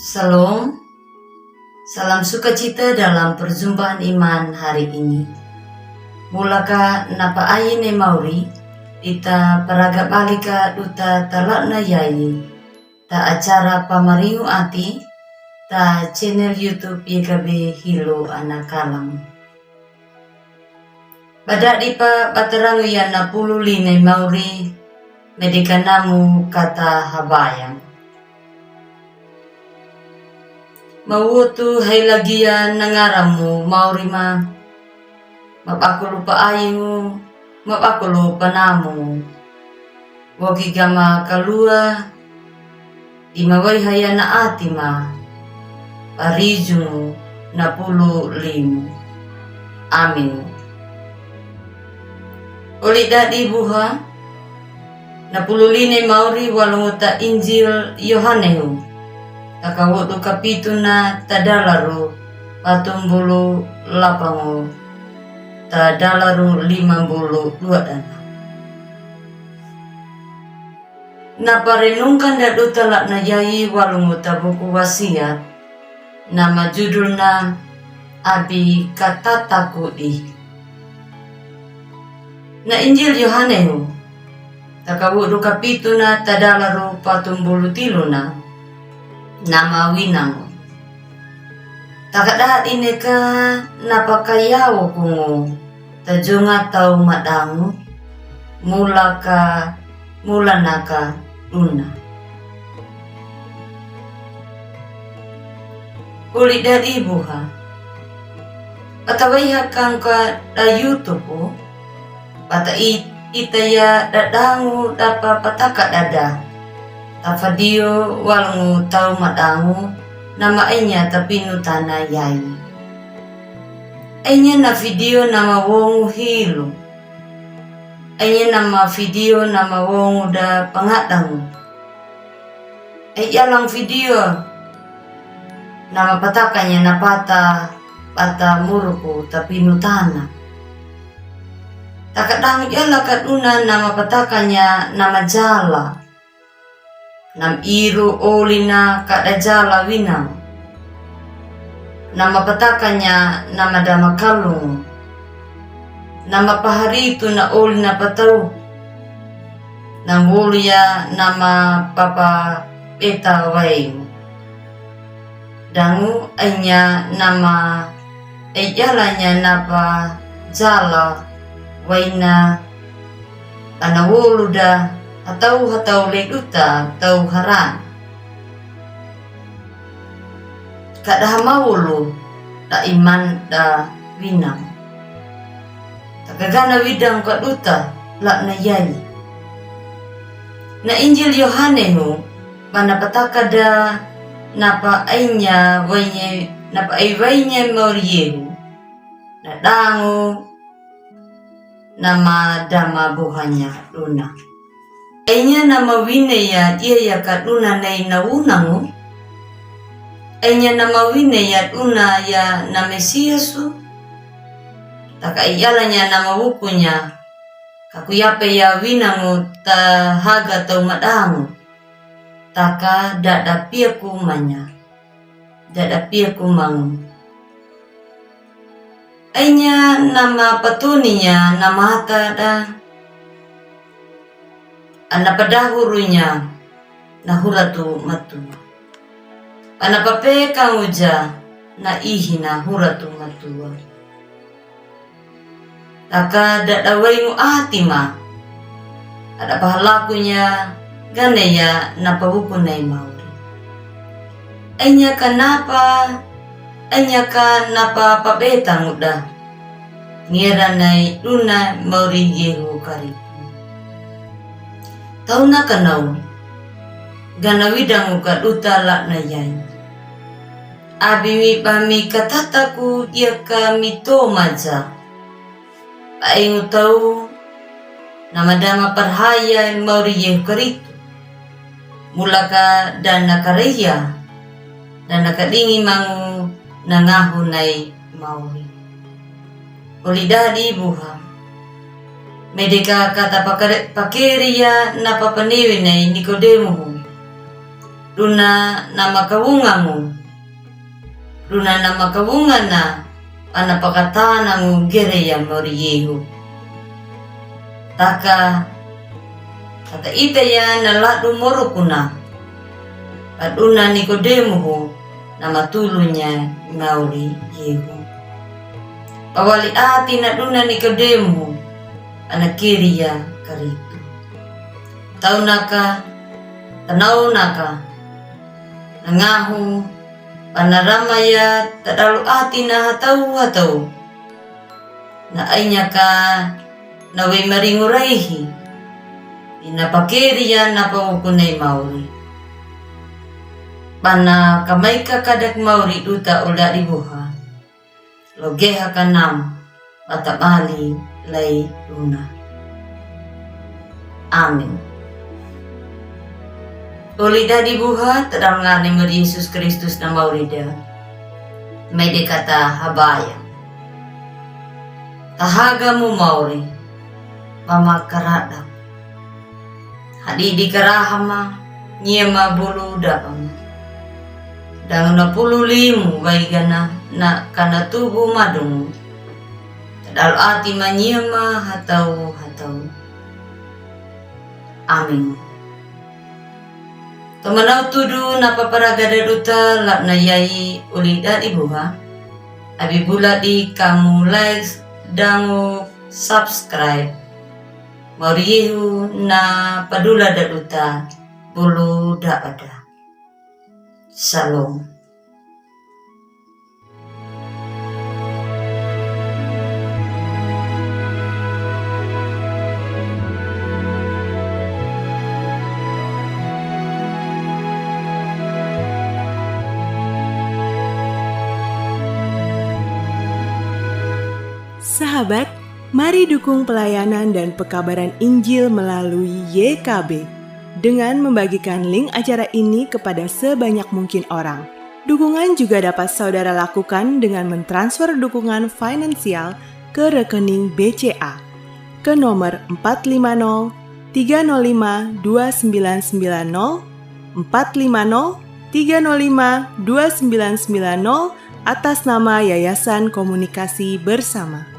Salam, salam sukacita dalam perjumpaan iman hari ini. Mulaka napa ayine mauri, ita paraga balika duta talakna yai, ta acara pamaringu ati, ta channel YouTube YKB Hilo Anak Kalang. Badak dipa batarangu ya na pululine mauri, medikanamu kata habayang. Mawutu hay lagian nangaramu maurima, mapakulu paayingu, mapakulu panamu. Wagi gama kalua, imaway haya na atima, parijungu na 15. Amin. Ulit dadi buha, na 15 mauri walunguta Injil Yohanehu. Takawutu kapituna tadalaru 48 tadalaru 52 dana. Naparenungkan dadu talak na yai walunguta buku wasiat. Nama judulna Abi Katataku di. Na Injil Yohanehu. Takawutu kapituna tadalaru 43 nama winang. Takadahat ini ka napakayaw kungo tajunga tau madangu mula naka una. Ulit dari buha patawaiha kang ka da YouTube po pata itaya dadangu dapa pataka dada tafadio walungu tau madangu nama enya tapinu tanah yai. Enya na video nama wongu hilu. Enya nama video nama wongu da pangadangu. Yalang video nama patakanya na pata muruku tapinu tanah. Takadang yala kaduna nama patakanya nama jala. Nam iru olina kada jala winang. Nama patakanya nama dama kalung. Nama paharitu na olina patau. Nam wulia nama papa beta waing. Dangu anya nama ejalanya napa jala waina anawuluda hatau leduta tau haran. Kada mawulu da iman da winang. Takagana widang kaduta lak na yai. Na Injil Yohanehu manapataka da napa ainya wainya napa aiwainya mauriyehu. Na dangu nama dama buhanya luna. Enya nama wineya dia ya kaduna nei na unangu. Enya nama wineya una ya na Mesiasu. Taka iyalanya nama wukunya. Kakuyape ya winangu ta haga tau madamu. Taka dada piaku manya. Dada piaku mangu. Enya nama patuninya nama hata da. Ana padahurunya nahuratu matu. Ana pape kanguja na ihi nahuratu matua. Taka dadawaingu atima. Ada pahalakunya ganeya napahukunay mauri. Enya kanapa pabetang udah. Ngiranay luna mauri yehu kari. Tau na kanau, ganawidang ukaduta lak na yai. Abi pami katataku iya kami to maja. Paingu tau, namadama parhaya mauri yehu karitu. Mulaka dan nakariya, dan nakadingi mangu nangahunay mauri. Ulidadi buha. Medeka kata pakeria na papaniwi na Nikodemo. Duna nama kawungamu. Duna nama kawungana ana pakatana gereya moriyehu. Taka kata ita ya naladu morokuna. Aduna Nikodemuhu nama tulunya ngauri yehu. Pawali ati na duna Nikodemuhu anak kiriya karitu. Taunaka tanaunaka nangahu panaramaya tadalu ati na hatau na ainyaka nawe maringuraihi inapakiriya napamukunay mauri. Pana kamaika kadak mauri duta uda dibuha logeha kanam batabali lay duna. Amin. Ulida dibuha tadang ngani Mari Yesus Kristus na maurida may dekata habaya tahaga mo mauri pamakarada hadidi karahama nyema buluda dang na pululimu baigana na kana tubuh madung tadal ati manyema hatau. Amin. Tomanaw tudu napaparagada duta lak na yai ulida dibuha abibula di kamu like dangu subscribe Mariyehu na padula da duta bulu da ada. Shalom. Sahabat, mari dukung pelayanan dan pekabaran Injil melalui YKB dengan membagikan link acara ini kepada sebanyak mungkin orang. Dukungan juga dapat saudara lakukan dengan mentransfer dukungan finansial ke rekening BCA ke nomor 450 305 2990 450 305 2990 atas nama Yayasan Komunikasi Bersama.